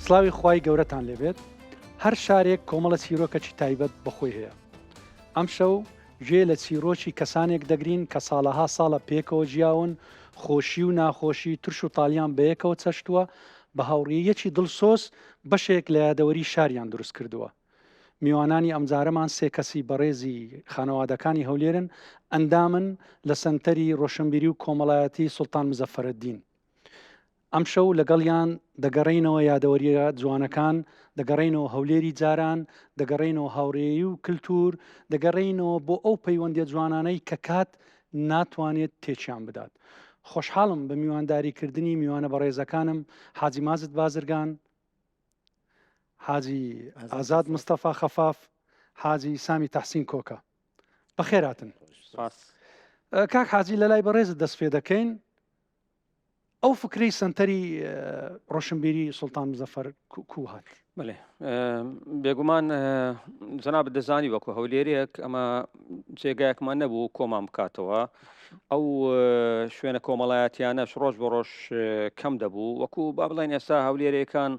سڵاوی خوای گەورەتان لێبێت هەر شارێک کۆمەڵە چیرۆکەکی تایبەت بەخۆی هەیە. ئەم شەو گوێ لە چیرۆکی کەسانێک دەگرین کە ساڵەها ساڵە پێکەوە ژیاون، خۆشی و ناخۆشی ترش و تاڵیان بەیەکەوە چەشتووە، بە هاوڕێیەکی دڵسۆز بەشێک لە یادەوەری شاریان دروست کردووە. میوانانی ئەمجارەمان سێ کەسی بەڕێزی خانەوادەکانی هەولێرن ئەندامن لە سەنتەری ڕۆشنبیری و کۆمەڵایەتی سوڵتان مزەفەرەددین. ئەم شەو لەگەڵیان دەگەڕینەوە یادەوەریە جوانەکان، دەگەڕینەوە هەولێری جاران، دەگەڕینەوە هاوڕێیی و کللتور، دەگەڕینەوە بۆ ئەو پەیوەندی جوانانەی کە کات ناتوانێت تێکیان بدات. خۆشحاڵم بە میوانداریکردنی میوانە بەڕێزەکانم حاجی مازت بازرگان، حاجی ئازاد مستەفا خەفاف، حاجی سامی تەحسین کۆکە. بەخێراتن. کاک حاجی لە لای بەڕێزت دەست پێ دەکەین. ئەو فکری سنتەری ڕۆشنبیری سوڵتان مزەفەر کو هات؟ بڵێ بێگومان جەناب دەزانی وەکو هەولێرێک ئەمە جێگایەکمان نەبوو کۆمان بکاتەوە. ئەو شوێنە کۆمەڵایەتیانەش ڕۆژ بە ڕۆژ کەم دەبوو، وەکو با بڵێن ئێستا هەولێرەکان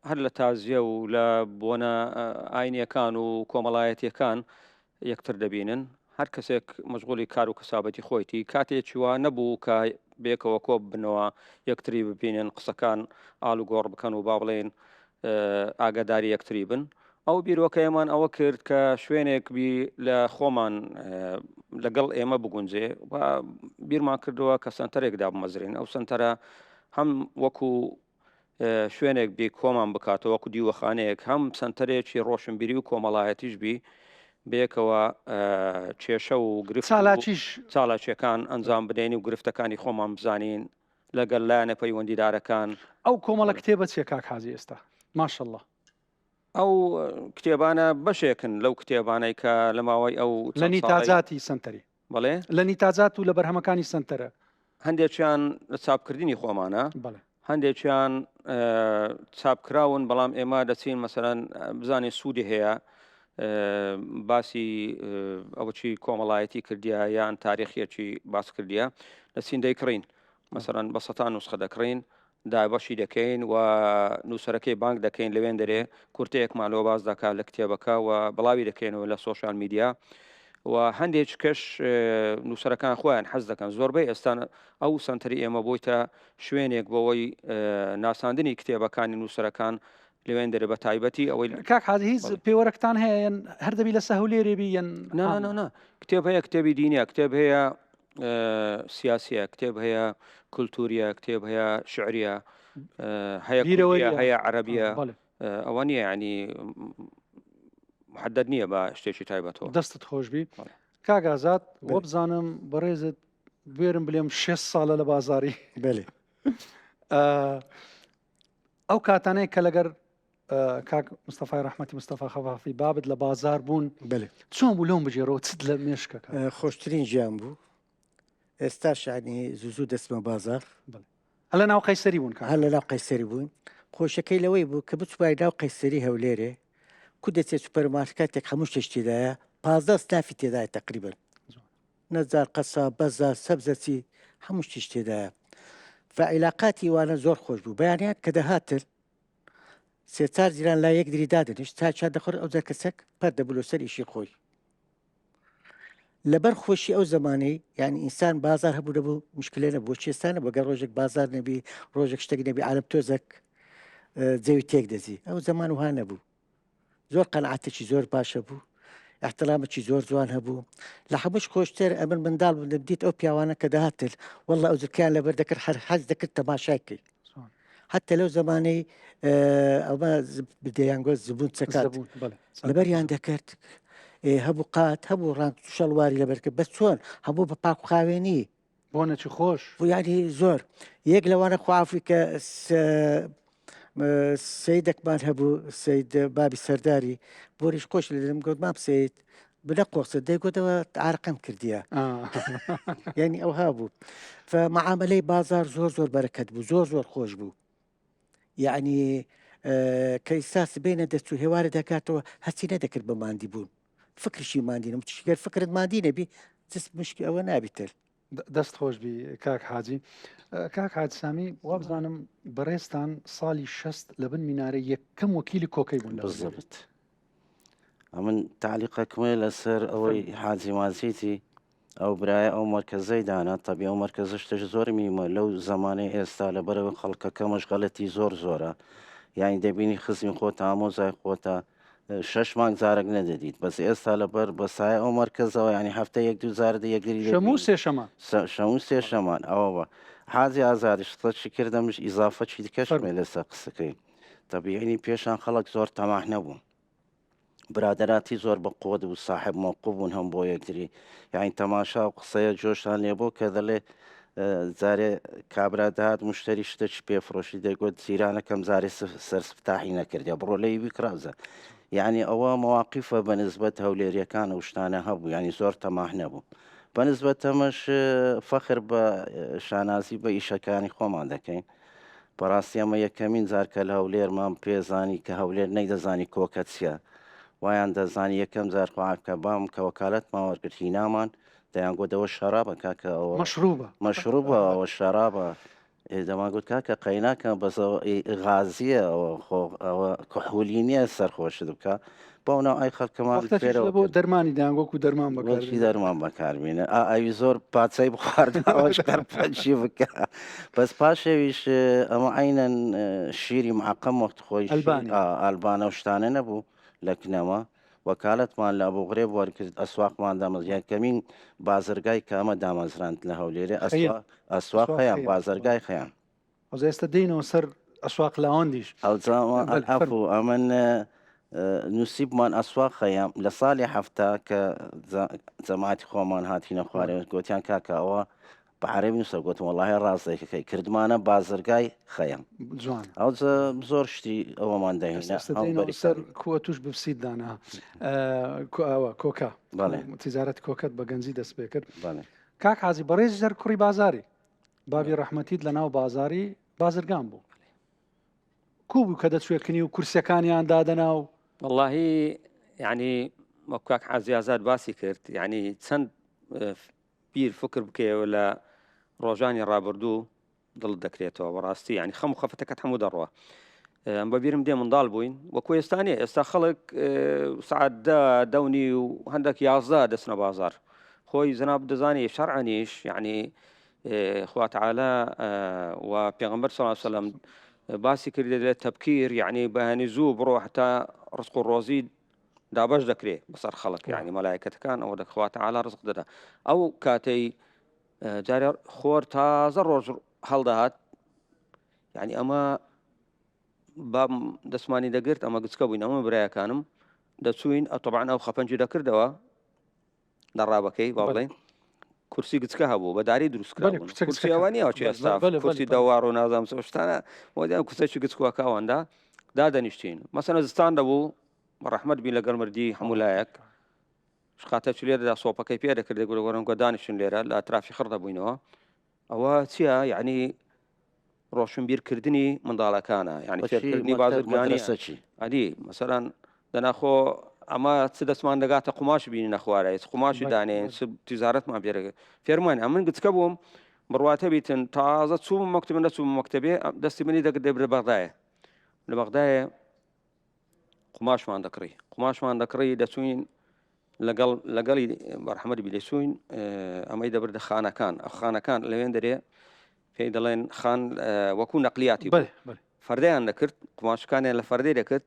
هەر لە تازیە و لە بۆنە ئاینیەکان و کۆمەڵایەتیەکان یەکتر دەبینن. هەر کەسێک مەشغوڵی کار و کەسابەتی خۆیتی، کاتێکی وا نەبوو کە بێکەوە کۆ بنەوە یەکتری ببینن، قسەکان ئاڵ و گۆڕ بکەن و با بڵێن ئاگاداری یەکتری بن. ئەو بیرۆکەیەمان ئەوە کرد کە شوێنێکبی لە خۆمان لەگەڵ ئێمە بگونجێ و بیرمان کردەوە کە سنتەرێکدا بمەزرین. ئەو سنتەرە هەم وەکو شوێنێک بی کۆمان بکاتەوە، وەکو دیوەخانەیەک، هەم سنتەرێکی ڕۆشنبیری و کۆمەڵایەتیش بی بێکەوە کێشە و گرفت چالاکیەکان ئەنجام بدەین و گرفتەکانی خۆمان بزانین لەگەڵ لایەنە پەیوەندیدارەکان. ئەو کۆمەڵە کتێبە چیە کاک حاجی ئێستا؟ ماشەڵڵا ئەو کتێبانە بەشێکن لەو کتێبانەی کە لە ماوەی ئەو لە نیتاجاتی سنتەری، بڵێ لە نیتاجات و لە بەرهەمەکانی سنتەرە، هەندێکیان لە چاپکردنی خۆمانە، هەندێکیان چاپکراون، بەڵام ئێمە دەچین مەسەرەن بزانین سوودی هەیە باسی ئەوەی کۆمەڵایەتی کردیە یان تاریخیەکی باس کردیە، دەچین دەیکڕین، مەسەرەن بە سەتان نوسخە دەکڕین، دابەشی دەکەین و نووسەرەکەی بانک دەکەین لەوێن دەرێ، کورتەیەکمان لەوە باز دەکات لە کتێبەکە و بەڵاوی دەکەینەوە لە سۆشیال میدیا. و هەندێک کەش نووسەرەکان خۆیان حەز دەکەن. زۆربەی ئێستا ئەو سنتەری ئێمە بۆیتە شوێنێک بۆەوەی ناساندنی کتێبەکانی نووسەرەکان لەوێن دەرە بە تایبەتی ئەوەی کاک حاجی هیچ پێوەرەکتان هەیە هەر دەبی لە سەهولێرێ بی یان نه کتێب هەیە، کتێبی دینیە، کتێب هەیە سیاسیە، کتێب هەیە کولتوریە، کتێب هەیە شعریە، هەیە عەرەبیە، ئەوە نییە ینی محدد نییە بە شتێکی تایبەتەوە. دەستت خۆشبی کاک ئازاد، وە بزانم بەڕێزت بێرم بلێم 6 ساڵە لە بازاری. بەێ ئەو کاتانەیە کە لەگەر کاک مستەفای ڕەحمەتی مستەفا خەفافی بابت لە بازار بوون، چۆن بوو لەم بژێرەوە چت لە مێشکەکە؟ خۆشترین ژیان بوو. ئێستا شانی زوو دەستمە بازار. هەل لە ناو قەیسەری بوون، هەر لە ناو قەیسەری بوون. خۆشەکەی لەوەی بوو کە بچوای ناو قەیسەری هەولێرێ کو دەچێت سوپەرمارکێتێک هەموو شتێک تێدایە، 15 ستافی تێدایە تقریبن، نەجار قەسا بەزار سەبزەچی هەموو شتیش تێدایە. فعیلاقاتی وانە زۆر خۆش بوو. بەیانیان کە دەهاتر سێ چار جیران لا یەک دری دادنیش تا چا دەخۆر ئەو جار کەسێک پەر دەبولۆ سەر ئیشی خۆی. لەبەر خۆشی ئەو زمانەی یعنی ئینسان بازار هەبوو دەبوو مشکلێ نەبوو، چێستانە بەگەر ڕۆژێک بازار نەبی، ڕۆژێک شتێک نەبی، عالم تۆزێک جەوی تێک دەزی. ئەو زەمان وها نەبوو. زۆر قەنعاتێکی زۆر باشە بوو، احترامێکی زۆر جوان هەبوو. لە هەمووش خۆشتر ئەمن منداڵ بوو دەبدیت ئەو پیاوانە کە دەهاتر وەڵڵا ئەو جرکیان لەبەر دەکرد، هەر حەز دەکرد تەماشاکەی. حتى لەو زمانەی ئەوە بدەیانگۆ زبوون چەکات لەبەریان دەکرد، هەبوو قات هەبوو ڕان شەڵواری لەبەرکرد، بە چۆن هەموو بە پاک و خاوێنی بۆ نەچی خۆش بوو. ینی زۆر یەک لەوانە خوافی کە سەیدێکمان هەبوو، سەید بابی سەرداری بۆریش خۆش لە دەم گوت مام سەید بنە قۆسە دەیگوتەوە عارقەم کردیە. یعنی ئەوها بوو. فمەعاملەی بازار زۆر زۆر بەرەکەت بوو، زۆر زۆر خۆش بوو. یعنی کە ئیساس بینە دەچوو هێوارە دەکاتەوە هەچی نەدەکرد بە ماندی بوون، فکرشی ماندی نەم چگەر فکرت ماندی نەبی جست مشکی ئەوە نابیتر. دەست خۆش بی کاک حاجی کاک حاج سامی وابزانم بەڕێستان ساڵی 60 لە بن مینارە یەکەم وەکیلی کۆکەی بوون لە هەولێر. بالضبط. من تعلیقەکمێ لەسەر ئەوەی حاجی مازیتی ئەو برایە ئەو مەرکەزەی دانا تەبی ئەو مەرکەزشتش زۆر میمە لەو زمانەی ئێستا لەبەرەوە خەڵکەکە مەشغەڵەتی زۆرە یانی دەبینی خزمی خۆتە ئامۆزای خۆتە 6 مانگ جارێک نەدەدیت بەس ئێستا لەبەر بەسایە ئەو مەرکەزەوە ینی هەفتە 1-2 جارە یەکگری شەموو سێشەمان شەموو سێشەمان ئەوە حاجی ئازادی شتەی کردەمش ئیزافەچی دیکەشمێ لەسەر قسەکەی تەبیعینی پێشان خەڵک زۆر تەماح نەبوو برادراتی زۆر بە قوت و صاحب موقف بوون هەم بۆ یەکتری یعنی تەماشا و قسەیە جۆشان لێبۆ کە دەڵێ جارێ کابرا داهات مشتری شتێکی پێفرۆشی دەیگوت زیرانەکەم زارێ سەرسفتاحی نەکردیا بڕۆ لەی بیکرازە یعنی ئەوە مواقیفە بەنسبەت هەولێریەکان و شتانە هەبوو ینی زۆر تەماح نەبوو بەنسبەت ئەمەش فەخر بە شانازی بە ئیشەکانی خۆمان دەکەین بەڕاستی ئەمە یەکەمین جارکە لە هەولێرمان پێزانی کە هەولێر نەیدەزانی کۆکە چییە وایان دەزانی یەکەم زارخواکە بام کە وەکالەتمان وەرگرت هینامان دەیان گۆدەوە شەرابە کاکە ئەوە مەشروبە ئەوە شەرابە دەماگوت کاکە قەیناکە بەزەوە غازیە ئەوە کحولی نییە سەرخۆشت بکە بۆ ناو ئای خەڵکەمان بۆ دەرمانی دایانگۆکو دەرمان بەکاری دەرمان بەکاربینە ئاوی زۆر پاچەی بخواردنەوەشی بکە بەس پاشەویش ئەمە عینەن شیری معقەم وەخت خۆی ئەلبانە و شتانە نەبوو لە کنەوە وەکالەتمان لە ئەبوغرێ وەرگرت ئەسواقمان دامەز یەکەمین بازرگای کە ئەمە دامەزراند لە هەولێرە ئەسواق خەیان بازرگای خەیان ئێستا دێنەوە سەر ئەسواق لاوەندیش ئەو ئەمن نووسیبمان ئەسواق خەیان لە ساڵی هەفتە کە جەماعەتی خۆمان هاتینە خوارێ گوتیان کاکە ئەوە بەعرەبی نووسە گوتم وەڵاهی ڕاستەکەی کردمانە بازرگای خەیەم جوان ئەو زۆر شتی ئەوەمان دەهێنە سەر کووە توش بپسیت دانا کۆکە تیزارەت کۆکەت بە گەنجی دەست پێ کرد کاک حاجی بەڕێز زەر کوڕی بازاری بابی ڕەحمەتیت لە ناو بازاری بازرگان بوو کوو بوو کە دەچێکنی و کورسەکانیان دادەنا و واللهی یعنی وەک کاک حاجی ئازاد باسی کرد یعنی چەند بیر فکر بکەوە لە ڕۆژانی ڕابردوو دڵ دەکرێتەوە بەڕاستی ینی خەم و خەفتەکەت هەموو دەڕوە بە بیرم دێ منداڵ بووین وەکو ئێستانێ ئێستا خەڵک سعات دەونی و هەندێک 11 دەچنە بازار خۆی جەناب دەزانی شەرعەنیش یعنی خوا تەعالە و پێغەمبەر صلی الله علیه وسلم باسی کردێ لە تەبکیر یعنی بەهێنی زوو بڕۆ حتا ڕزق و ڕۆزی دابەش دەکرێت بەسەر خەڵک یعنی مەلایکەتەکان ئەوە خوا تەعالە ڕزق دەدا ئەو کاتەی جارێ خۆر تازە ڕۆژ هەڵدەهات یعنی ئەمە بام دەسمانی دەگرت ئەمە گچکە بووین ئەمە برایەکانم دەچوین ئەتەبعاً ئەو خەپەنجی دەکردەوە دەڕابەکەی با بڵێن کورسی گچکە هەبوو بەداری دروستکراوانیەوە ئێستا کورسی دەوار و نازام شتانە وەدیان کوچەکی گچکوەکە ئەوەندا دادەنیشتین مەسەلەن زستان دەبوو بەڕەحمەت بی لەگەڵ مردی هەموو لایەک خاتە لێرەدا سۆپەکەی پێ دەکردێت گوۆرەگە دانیشتن لێرە لە ئەترافی خڕ دەبووینەوە ئەوە چییە یعنی ڕۆشنبیرکردنی منداڵەکانە یعنی فێرکردنی بازرگانیسەچی ئەدی مەسەران دەناخۆ ئەمە چ دەستمان دەگاتە قوماش بینی نەخوارێت قوماشی دانێن تیزارەتمان پێرەگە فێرمان ئەمن گچکە بووم بڕواتە بیتن تازە چووم مەکتب نەچووم مەکتەبێ دەستی منی دەبرە بەغدایە لە بەغدایە قوماشمان دەکڕی دەچوین لەگەڵی بەرحەمەت بی دەچوین ئەمەی دەبردە خانەکان ئەو خانەکان لەوێن دەرێ پێی دەڵێن خان وەکو نەقلیاتی فەردەیان دەکرد قوماشەکانیان لە فەردەی دەکرد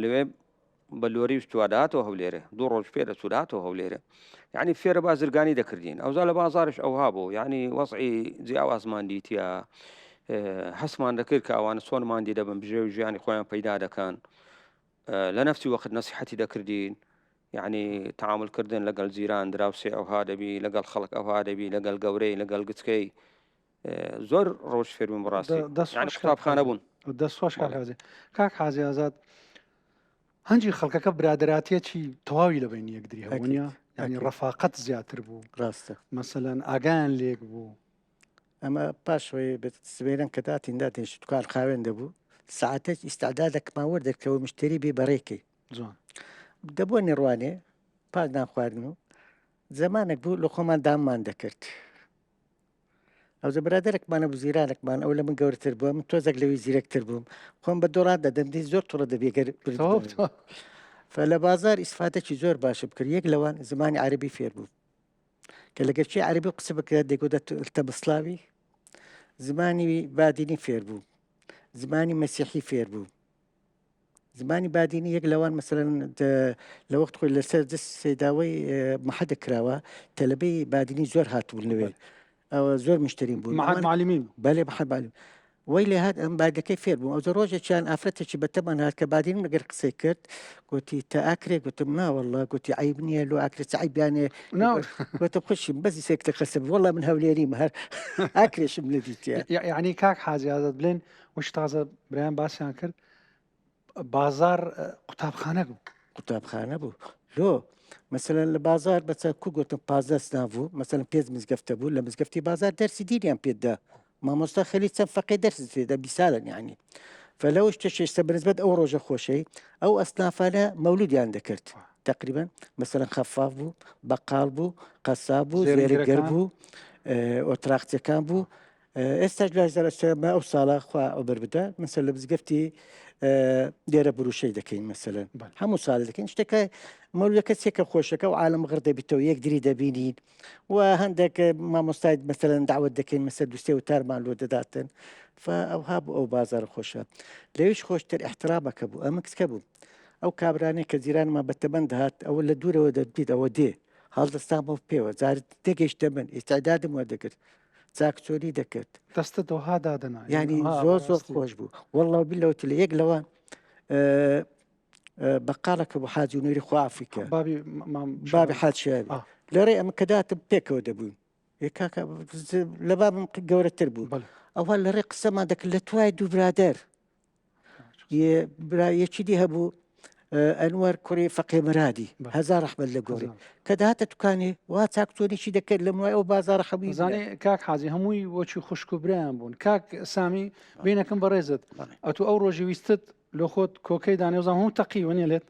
لەوێ بە لۆری شتواداتەوە هەولێرە دوو ڕۆژ پێ دەچووداتەوە هەولێرە یعنی فێرە بازرگانی دەکردین ئەوزا لە بازارش ئەوها بوو یعنی وەزعی جیاوازمان دیتە هەستمان دەکرد کە ئەوانە چۆنماندی دەبن بژێ و ژیانی خۆیان پەیدا دەکەن لە نەفسی وەخت نەسیحەتی دەکردین یعنی تعاملکردن لەگەڵ جیران دراوسێ ئەوها دەبی لەگەڵ خەڵک ئەوها دەبی لەگەڵ گەورەی لەگەڵ گچکەی زۆر ڕۆژ فێربوون بڕاستی قوتابخانە بوون دەستخۆش کاک حاجی ئازاد هەنجی خەڵکەکە برادراتیەکی تەواوی لەبین یەکدری هەبوونیە ینی ڕەفاقەت زیاتر بوو ڕاستە مەسەلەن ئاگایان لێک بوو ئەمە پاشەوەی سبێرەن کە داتیندا تێنش دوکار خاوێن دەبوو ساعتێک ئیستعدادێکمان وەردەکەوە مشتری بێ بەڕێکەی جوان دەبووە نێڕوانێ پاک نان خواردن و زەمانێک بوو لە خۆمان داممان دەکرد ئەو زە برادێکمان بوو زیرانێکمان ئەو لە من گەورەتر بووە من تۆزێک لەوی زیرەکتر بووم خۆم بە دۆڕات دەدەندی زۆر تووڕە دەبێگەر فلە بازار ئیسفادەکی زۆر باشە بکرد یەک لەوان زمانی عربی فێر بوو کە لەگەرچی عربی قسە بکرێت دەگوتە بسلاوی زمانی بادینی فێر بوو زمانی مەسیحی فێر بوو زمانی بادینی یەک لەوان مەسەرەن لە وەخت خۆی لەسەر دەست سێداوەی مەحەدە کراوە تەلەبەی بادینی زۆر هاتبوو لەوێ ئەوە زۆر مشترین بوو معلمین بەێ بەحەبالیم وی لێ هات ئەم باگەکەی فێر بوو ئەو ڕۆژێکیان ئافرەتێکی بەتەمان هات کە بادینم لەگەر قسەی کرد گوتی تا ئاکرێ گوتم ناوەڵڵا گوتی عیب نییە لۆ ئاکرێت عیبیانێ گوتە خوشیم بەزی سێکتە قسە وەڵا من هەولێریم هەر ئاکرێشم لە دیتە یعنی کاک حاجی ئازاد بڵێن وش تازە برایان باسییان کرد بازار قوتابخانە بوو قوتابخانە بوو لۆ مثلەن لە بازار بەچە کو گوتم پازدەست نابوو مەسەن پێنج مزگەفتە بوو لە مزگەفتی بازار دەرسی دیریان پێدا مامۆستا خەلی چەند فەقی دەرس تێدا بیساڵن یعنی فلەوە شتێشتە بنسبەت ئەو ڕۆژە خۆشەی ئەو ئەسنافانە مەولودیان دەکرد تقریبا مثلەن خەفاف بوو بەقال بوو قەساب بوو زێرەگەر بوو ئۆتراقچەکان بوو ئێستا ئەو ساڵە خوا ئەوبەر بدە مثل لە مزگەفتی لێرە بروشەی دەکەین مەسەلەن هەموو ساڵ دەکەین شتەکە مەولەکە چێکە خۆشەکە و عالم غڕ دەبیتەوە یەک دری دەبینین و هەندێک مامۆستای مەسەلەن داوت دەکەین مەسەر دوستێ و تارمان لۆ دەداتن ئەوها بوو ئەو بازار خۆشە لەویش خۆشتر احترامەکە بوو ئەمە کچکە بوو ئەو کابرانەی کە جیرانمان بەتەبەند هات ئەوە لە دوورەوە دەبیت ئەوە دێ هەڵدەستان بۆ پێوە جارت تێگەیشتە من ئێستادادم وە دەکرد چاکچۆری دەکرد دەستە دۆها دادنا ینی زۆر زۆر خۆش بوو وەڵاو بیلەوەتی لە یەک لەوە بەقالەکە بۆ حاجی و نوێری خوافیکە بابی حاجشاری لەڕێ ئەمە کەداتم پێکەوە دەبووین لە بابم گەورەتر بوو ئەوە لەڕێ قسەمان دەکرد لە توای دوو برادەر یەکی دی هەبوو ئەنوەر کوڕی فەقێ مرادی هەزار ڕەحمەت لە گۆڕی کە داهاتە دوکانێ وا چاکتۆریشی دەکرد لە موای ئەو بازارە خەبووی زانێ کاک حاجی هەمووی وەچی خوشک و برایان بوون کاک سامی بینەکەم بەڕێزت ئەتو ئەو ڕۆژی ویستت لە خۆت کۆکەی دانێوزان هەموو تەقی وەنیە لێت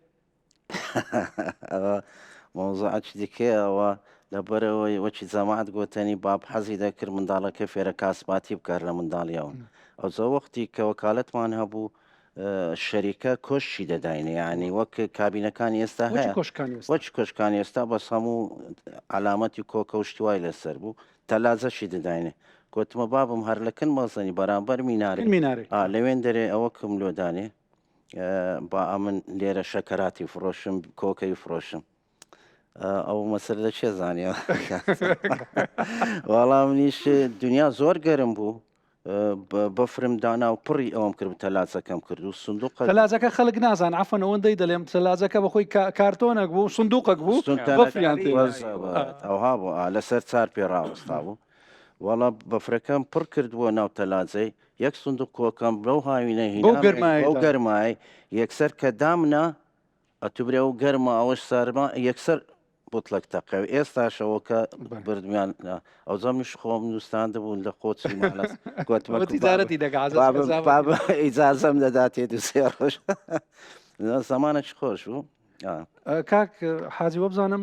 مۆزعچ دیکەوە لەبەرەوەی وەچی جەماعەت گوتنی باب حەزی دەکرد منداڵەکە فێرە کاسباتی بکار لە منداڵیەوە ئەو زە وەختی کە وەکالەتمان هەبوو شەریکە کۆشی دەداینێ ینی وەک کابینەکان ئێستا هەیە وەچ کۆشکانی ئێستا بەس هەموو علامەتی کۆکە و شتی وای لەسەر بوو تەلازەشی دەداینێ گوتمە بابم هەر لەکن مەزنی بەرامبەر مینارێ لەوێن دەرێ ئەوە کەم لۆدانێ با ئەمن لێرە شەکەراتی فرۆشم کۆکەی فرۆشم ئەو مەسەر لە چێ زانیەوە وەڵام منیش دنیا زۆر گەرم بوو بەفرم دانا و پڕی ئەوم کرد تەلاجەکەم کرد و سندوق تەلاجەکە خەڵک نازان عەفەن ئەوەندەی دەڵێم تەلاجەکە بەخۆی کارتۆنێک بوو سندوقێک بوو ئەوها بوو لەسەر چار پێڕاوەستا بوو وەڵا بەفرەکەم پڕ کردووە ناو تەلاجەی یەک سندوق کۆکەم بەو هاوینە ئەو گەرمای یەکسەر کە دامنا ئەتوبرێ و گەرمە ئەوەش سارما یەکسەر بوتڵک تەقەوی ئێستاشەوەکە بردمیان ئەو زەمیش خۆم نووسان دەبوون لە خۆچی تیجارەتی ئیجازەم دەداتێ دوسێ ڕۆژ زەمانەی خۆش بوو کاک حاجی وە بزانم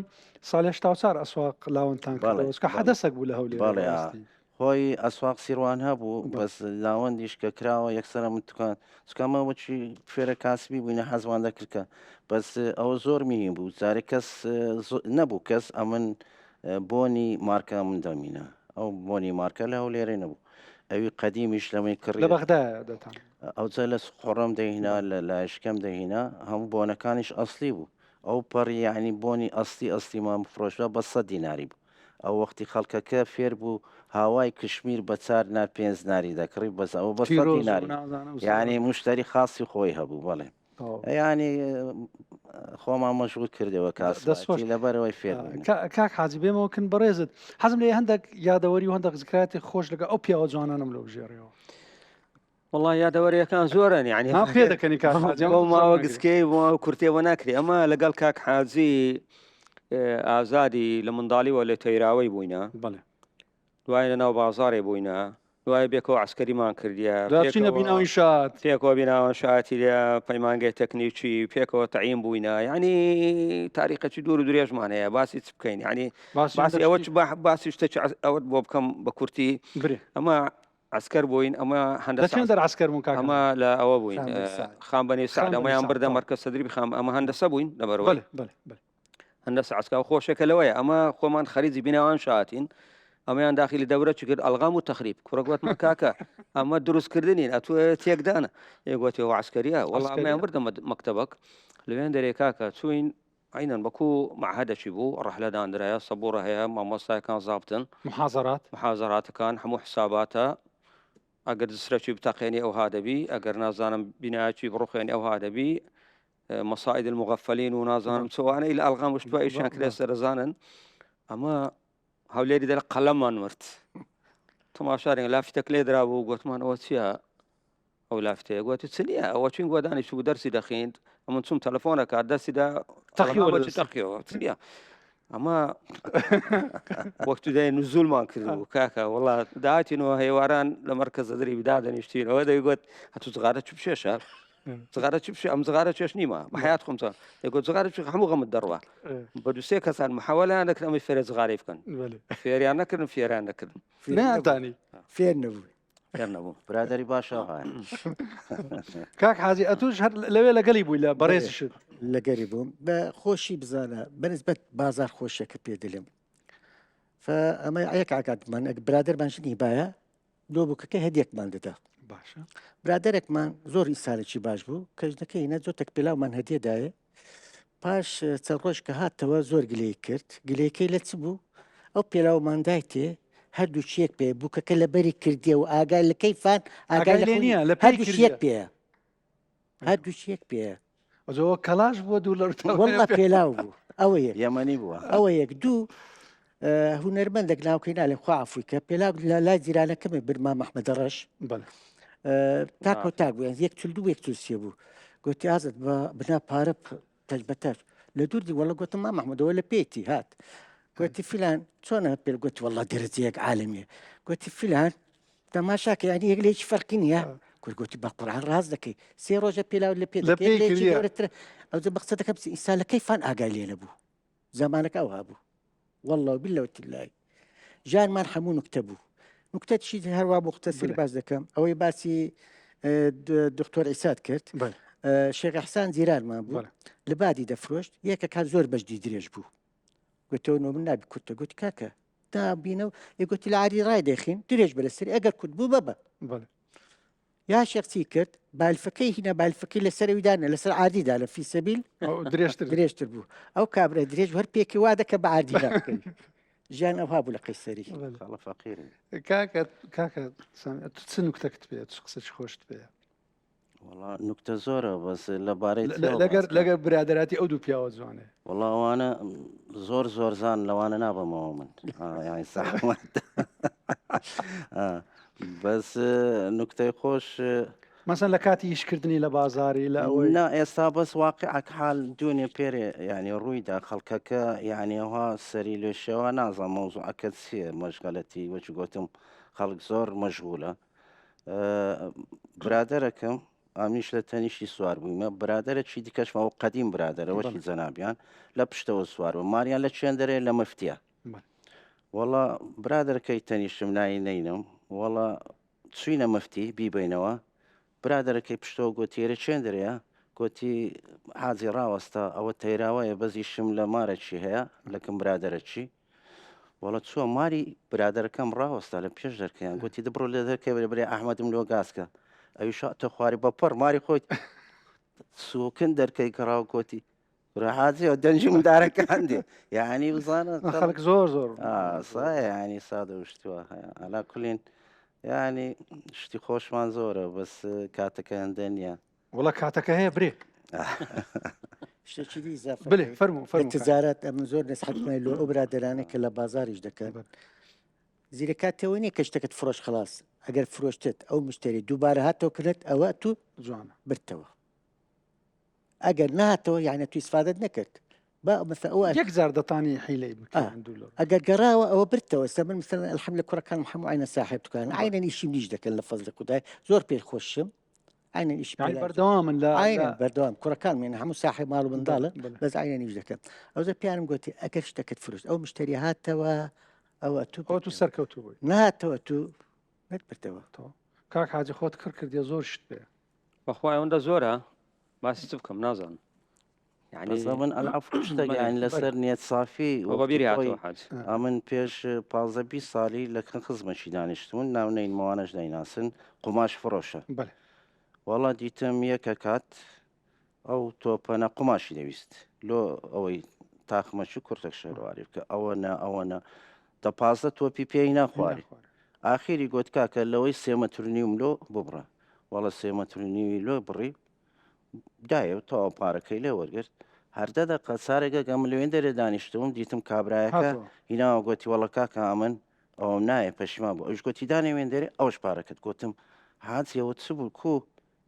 ساڵی 84 ئەسواق لاوەنتان کە حەدەسێک بوو لە هەولێر خۆی ئەسواق سیروان هەبوو بەس لاوەندیش کە کراوە یەکسرە متوکان چکەمە وەچی فێرە کاسبی بووینە حەزوان دەکردکە بەس ئەوە زۆر میهیم بوو جارێک کەس نەبوو کەس ئەمن بۆنی مارکە من دەمینە ئەو بۆنی مارکە لە هەولێرە نەبوو ئەوی قەدیمیش لەمەی کڕی لە بەغدا ئەو جە لە خۆڕەم دەهینا لە لایشکەم دەهینا هەموو بۆنەکانیش ئەسلی بوو ئەو پەڕی یعنی بۆنی ئەسلیمان بفرۆشوە بە 100 دیناری بوو ئەو وەختی خەڵکەکە فێر بوو هاوای کشمیر بە 4 نار 5 ناری دەکڕی بەس ئەوە بە 100 دیناری یعنی مشتری خاصی خۆی هەبوو بەڵێ ینی خۆمان مەشغول کردەوە کاسی لەبەرەوەی فێر کاک حاجی بێمەوەکن بەڕێزت حەزم لێ هەندێک یادەوەری و هەندێک ذکراتی خۆش لەگە ئەو پیاوە جوانانم لەو ژێڕەوە والله یادەوەریەکان زۆرن یعنی پێ دەکەنی ماوە گسکەی کورتێوە ناکری ئەمە لەگەڵ کاک حاجی ئازادی لە منداڵیوە لە تەیراوەی بووینە بڵێ دوای لە ناو بازارێ بووینە دوای بێکەوە عسکەریمان کردیا داچینە بیناوی شات پێکەوە بیناوە شاتی لە پەیمانگەی تەکنیکی پێکەوە تەعیم بووینە یعنی تاریخەکی دوور و درێژمان هەیە باسی چ بکەین ینی باسی ئەوە باسی شتێکی ئەوە بۆ بکەم بە کورتی برێ ئەمە عسکەر بووین ئەمە دەچێن دەرعسکەرمون کاکە ئەمە لە ئەوە بووین خان بەنی سعد ئەمەیان بردە مەرکەز سەدری خام ئەمە هەندەسە بووین لەبەرەوە هەندەسە عسکا خۆشێکە لەوەیە ئەمە خۆمان خەریجی بیناوان شاتین ئەمەیان داخلی دەورە چ کرد ئەلغام و تەخریب کوڕگوتمە کاکە ئەمە دروستکردنین ئەتوە تێکدانە یەگوتیەوە عسکەریە وەڵام ئەمەیان بردە مەکتەبەک لەوێن دەرێ کاکە چوین عینەن بەکو معهدەکی بوو ڕەحلەدانرایە سەبوڕە هەیە مامۆستایەکان زابتن محازەراتەکان هەموو حساباتە ئەگەر دسرەکی بتەقێنی ئەو هادەبی ئەگەر نازانم بینایکی بڕوخێنی ئەو هادەبی مەساعد المغفلین و نازانم چوانەی لە ئەلغام وشتوایشیان کرێ سەرزانن ئەمە هەولێری دەرە قەلەممان مرد تەماشارێن لافتێک لێ درابوو گوتمان ئەوە چییە ئەو لافتەیە گوتی چ نییە ئەوە چین گۆدانیش بوو دەرسی دەخیند ئەمن چوم تەلەفۆنەکە دەستیدا تەقیەوە چیە ئەمە وەکتو دای نزولمان کردبوو کاکە وڵا داهاتینەوە هێواران لە مەرکەز زەدری بدادەنیشتینەوە دەیگوت هەتوو زغارە چ بشێشە زغارە چ بشێ ئەم زغارە چێش نیمە بە حیات خۆمچە دەیگوت زغارە چ هەموو غەمت دەڕوە بە دووسێ کەسان محاوەلیان دەکرد ئەمەی فێرە زغارەی بکەن فێریان نەکردن فێریان نەکردن ناتانی فێر نەبوو فێر نەبوو برادری باشە کاک حاجی ئەتوش هەر لەوێ لەگەلی بووی لە بەڕێزیش لەگەری بووم بە خۆشی بزانە بەنسبەت بازار خۆشیەکە پێ دەڵێم ئەمە یەک ئاگاتمان ئەگە برادەرمان ژنی باە لۆ بووکەکە هەدیەکمان دەدا باشە برادێکمان زۆر ئیسارێکی باش بوو کەژنەکەی نە زۆر تەک پێلاومان هەدیەدایە پاش چەند ڕۆژ کە هاتەوە زۆر گلەی کرد گلەیەکەی لە چ بوو ئەو پێلاوماندای تێ هەردوو چیەک پێ بووکەکە لە بەری کردیە و ئاگای لە کەیفان ئاگای لە نییە لە هەردووشیەک پێە هەردووشیەک پێە ئەوە کەلاش بووە دوو لە وەڵا پێلاو بوو ئەوە یەمەنی بووە ئەوە یەک دوو هوەرمەندێک ناوکەی نالێ خوا عفویکە پێلاو لە لای جیرانەکەمە برما مەحمەدە ڕەش تاکۆ تاک بوو یەک چل دوو یەک چوسیە بوو گوتی ئازت بە بنا پارە تەش بەتەش لە دووری وەڵە گوتم ما مەحمەدەوە لە پێیتی هات گوتی فلان چۆنە پێ گوتی وەڵا دەرەجەیەک عالمیە گوتی فلان تەماشاکە ینی یەک لێکی فەرقی نییە گوتی بە قورعان ڕاز دەکەی سێ ڕۆژە پێلاو لە پێ ئەو بە قسە دەکەم ئیسا لە کەیفان ئاگای لێ نەبوو زمانەکە ئەوها بوو والله بالله تلای ژانمان هەموو نوکتە بوو نوکتەشی هەروە بۆ قسەسەری باز دەکەم ئەوەی باسی دکتۆر ئیساد کرد شێخ ئەحسان زیرانمان بوو لە بادی دەفرۆشت یەکە کات زۆر بەشدی درێژ بوو گوتەوە نۆ من نابی کورتە گوتی کاکە دابینەوە یگوتی لە عاری ڕای دەخین درێژ بەلەسەری ئەگەر کورت بوو بەبە یا شخصی کرد بالفەکەی هینە بالفەکەی لەسەرویدانە لەسەر عادیدا لە فی سەبیل درێژتر بوو ئەو کابرا درێژ هەر پێکی وا دەکە بە عادیدا بکەی ژیان ئەوها بوو لە قەیسەری کاکە چ نوکتەکەت پێ چ قسەی خۆشت پێ وڵا نوکتە زۆرە بەس لەبارەی لەگەر برادراتی ئەو دوو پیاوە جوانێ وڵا ئەوانە زۆر زان لەوانە نابەمەوە من بەس نوکتەی خۆش مەسەن لە کاتی هیچکردنی لە بازاری لە ئەوەی نا ئێستا بەس واقعک حال دوێنێ پێرێ ینی ڕوویدا خەڵکەکە یعنی ئەوها سەری لێشەوە نازان مەوزوعەکە چیە مەشغەلەتی وەچ گوتم خەڵک زۆر مەشغولە برادەرەکەم ئامیش لە تەنیشتی سوار بوویمە برادەرێکی دیکەشمەوە قەدیم برادەرەوەکی جەنابیان لە پشتەوە سوار بوو ماریان لە چێندەرێ لە مەفتیە وەڵا برادەرەکەی تەنیشتم نایی نینم وەڵا چوینە مەفتی بیبینەوە برادەرەکەی پشتەوە گوتیێرە چێندەرەیە گوتی حاجی ڕاوەستا ئەوە تەیراوەیە بەزیشم لە مارەکی هەیە لەکەم برادەرەکی وەڵە چووە ماری برادەرەکەم ڕاوەستا لە پێش دەرکەیان گوتی دەبڕۆ لە دەرکەی بەرێ ئەحمەدم لۆ گاسکە ئەویشە تە خواری بەپەر ماری خۆیت سوکن دەرکەی کەڕاو گوتی ڕحاجیەوە دەنجی مندارەکان دێ یعنی بزانە خەڵک زۆر ینی سادە شتووە هەیە ئەلا کولین ینی شتی خۆشمان زۆرە بەس کاتەکە هەندە نیە وڵا کاتەکە هەیە برێ شتێکی ئیزافە بڵێ فەرموو تجارەت ئەمن زۆر نەسحەتمای لۆ ئەو برادەرانە کە لە بازاریش دەکەن زیرە کاتەوە نیە کە شتەکەت فرۆش خلاص ئەگەر فرۆشتت ئەو مشتری دووبارە هاتەوە کردێت ئەوە تو جوانە برتەوە ئەگەر نهاتەوە یعنی تو ئیسفادەت نەکرد مثلا ئەو یەک جار دەتانی حیلەی بکەن دوو لەڕۆ. ئەگەر گەڕاوە ئەوە برتەوە ئێستا من مثلا الحەمدلله کوڕەکان هەموو عینە ساحب دوکان عینەن ئیشیم نیش دەکەن لە فەزلی خودای زۆر پێ خۆشم عینەن ئیش یعنی بەردەوامن لە عینەن بەردەوام کوڕەکان من هەموو ساحب ماڵ و منداڵن بەڵێ. بەس عینەن ئیش دەکەن ئەوزە پیانم گوتی ئەگەر شتەکەت فروشت ئەو مشتری هاتەوە ئەوە ئەو تو سەرکەوتو بووی نهاتەوە تو نەت برتەوە کاک حاجی خۆت کردیە زۆر شت پێ بەخوای ئەوەندە زۆرە باسی چ بکەم نازانم بەس من ئەلعفو شتێک یعنی لەسەر نیەت سافی بە بیری هاتەوە حاج ئەمن پێش 15 ساڵی لە خزمەتشی دانیشتون ناونەی موانەش دەیناسن قوماش فرۆشە بەڵێ وەڵا دیتم یەکە کات ئەو تۆپەنە قوماشی دەویست لۆ ئەوەی تاخمەچی کورتێک شەرواری بکە ئەوەنە دە 15 تۆپی پێی ناخواری ئاخیری گوت کاکە لەوەی 3 مەترنیم لۆ ببڕە وەڵە 3 مەترنیوی لۆ بڕی دایە تەواو پارەکەی لێ وەرگرت هەردە دەقە سارێکە گەم لەوێن دەرێ دانیشتوم دیتم کابراایەکە هیناوە گوتی وەڵە کاکە ئەمن ئەوم نایە پەشیمان بوو ئەوش گوتی دانێ وێن دەرێ ئەوش پارەکەت گوتم هاچیەوە چ بوو کو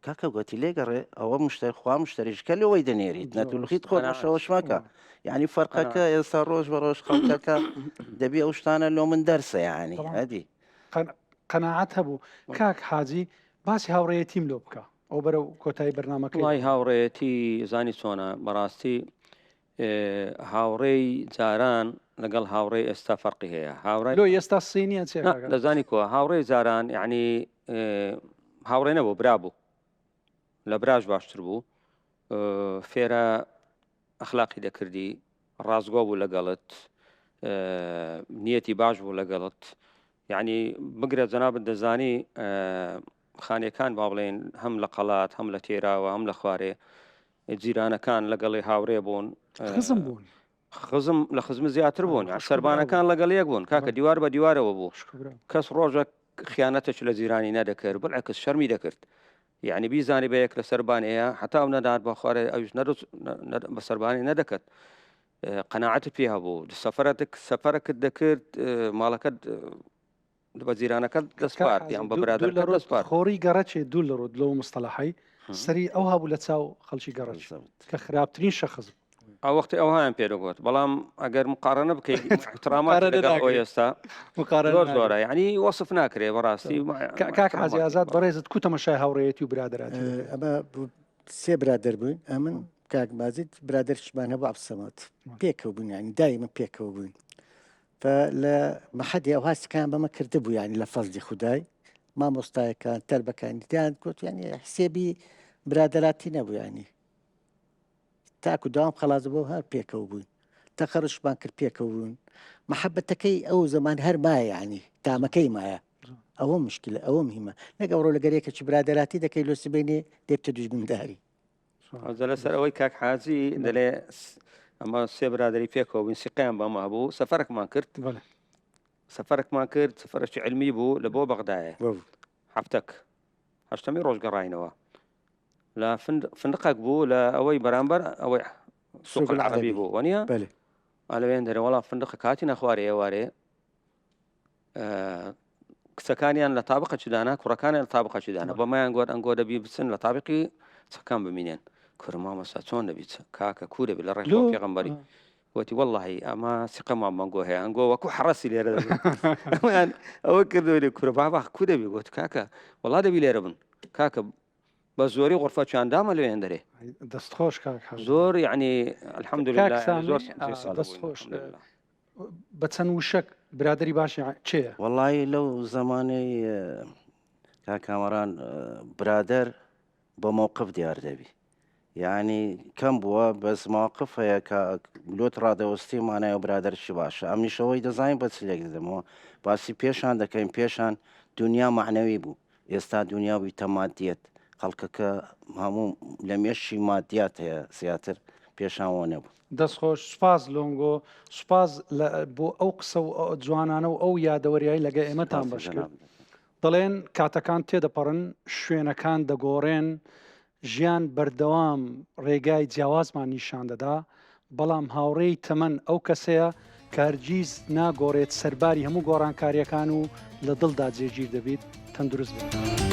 کاکە گوتی لێگەڕێ ئەوە مشتەر خوا مشتریشکە لەوەی دەنێریت نەتولخیت خۆشەوەش مەکە یعنی فەرقەکە ئێستا ڕۆژ بە ڕۆژ خەڵکەکە دەبی ئەو شتانە لۆ من دەرسە یعنی هەدی قەناعەت هەبوو کاک حاجی باسی هاوڕێیەتیم لۆ بکە ئەو بەرەو کۆتایی بەرنامەکەی وای هاوڕێتی زانی چۆنە بەڕاستی هاوڕێی جاران لەگەڵ هاوڕێی ئێستا فەرقی هەیە هاوڕێ لۆ ئێستا سینیە چێ دەزانی کۆ هاوڕێی جاران یعنی هاوڕێ نەبوو برا بوو لە براش باشتر بوو فێرە ئەخلاقی دەکردی ڕازگۆ بوو لەگەڵت نیەتی باش بوو لەگەڵت یعنی بگرە جەنابەت دەزانی خانەکان با بڵێن هەم لە قەڵات هەم لە تێراوە هەم لە خوارێ جیرانەکان لەگەڵی هاوڕێ بوون خزم بوون خزم لە خزم زیاتر بوون سەربانەکان لەگەڵ یەک بوون کاکە دیوار بە دیوارەوە بوو کەس ڕۆژە خیانەتەش لە جیرانی نەدەکرد بڵعکس شەرمی دەکرد یعنی بیزانی بە یەک لە سەربانەیە حتا ئەو نەدات بە خوارێ ئەوش بە سەربانی نەدەکرد قەناعەت پێ هەبوو سەفەرەکەت دەکرد ماڵەکەت بە جیرانەکەت دەسپارت یان بە برادر دەسپارت خۆری گەڕەچێ دوو لە ڕۆ لەو مستەلاحی سەری ئەو هەبوو لە چاو خەڵکی گەڕەچ کە خراپترین شەخص ئەو وەختی ئەو هایان پێدەگوت بەڵام ئەگەر مقارنە بکەیت احترامات لەگەڵ ئەو ئێستا زۆر زۆرە یعنی وەصف ناکرێ بەڕاستی کاک حاجی ئازاد بەڕێزت کو تەماشای هاوڕێیەتی و برادراتی ئەمە 3 برادر بووین ئەمن کاک مازیت برادرشمان هەبوو عەبدوسەمەد پێکەوە بووین ینی دایمە پێکەوە بووین لە مەحەدی ئەو هاستەکان بەمە کردبوو ینی لە فەزلی خودای مامۆستایەکان تەلبەکانی دیان گوت ینی حسێبی برادەراتی نەبوو ینی تاکو داوام خەلاص بۆ هەر پێکەوە بووین تەخەڕشمان کرد پێکەوە بوون مەحەبەتەکەی ئەو زەمان هەر مایە ینی تامەکەی مایە ئەوە مشکلە ئەوە مهمە نەک ئەوڕۆ لەگەرێکەکی برادەراتی دەکەی لۆ سبێنێ دێتە دوژمنداری لەسەر ئەوەی کاک حاجی دەڵێ ئەمە 3 برادری پێکەوە بووین سقیان بەمە هەبوو سەفەرێکمان کرد سەفەرێکمان کرد سەفەرێکی علمی بوو لە بۆ بەغدایە هەفتەک هەشتەمی ڕۆژ گەڕاینەوە لە فندقێک بوو لە ئەوەی بەرامبەر ئەوەی سوق العربی بوو وەنیە لەوێن دەرێ وەڵام فندق کاتی نەخوارێ ئێوارێ کچەکانیان لە تابقە چدانە کوڕەکانیان لە تابقە چدانە بەمایان گوت ئەنگۆ دەبی بچن لە تابقی چەکان ببینێن کورمامەسا چۆن دەبیت کاکە کو دەبێت لە ڕێی پێغەمبەری وتی وەڵڵاهی ئەمە سقەمان مەنگۆ هەیە ئەنگۆ وەکو حڕەسی لێرە ئەوە کردوێ کوورە بابا کو دەبی گوت کاکە وەڵا دەبی لێرە بن کاکە بە زۆری غرفە چاندامە لەوێن دەرێ دەستخۆش زۆر یعنی الحەمدولله زۆر دەستخۆش بە چەند وشک برادری باشی چێە وەڵی لەو زمانەی کاکامەران برادەر بە مووقف دیار دەبی یعنی کەم بووە بەس ماوەقف هەیە کە لۆت ڕادەوەستی مانای و برادرشی باشە ئەمیشەوەی دەزانین بە چلێک دەمەوە باسی پێشان دەکەین پێشان دنیا معنەوی بوو ئێستا دنیا بووی تەمادیەت خەڵکەکە هەموو لە مێشی مادیات هەیە زیاتر پێشانەوە نەبوو دەستخۆش سوپاز لۆنگۆ سوپاز بۆ ئەو قسە و جوانانە و ئەو یادەوەریایی لەگە ئێمەتان بەش کرد دەڵێن کاتەکان تێدەپەڕن شوێنەکان دەگۆڕێن ژیان بەردەوام ڕێگای جیاوازمان نیشان دەدا بەڵام هاوڕێی تەمەن ئەو کەسەیە کارگیز ناگۆڕێت سەرباری هەموو گۆڕانکاریەکان و لە دڵدا جێگیر دەبێت تەندروست بێت.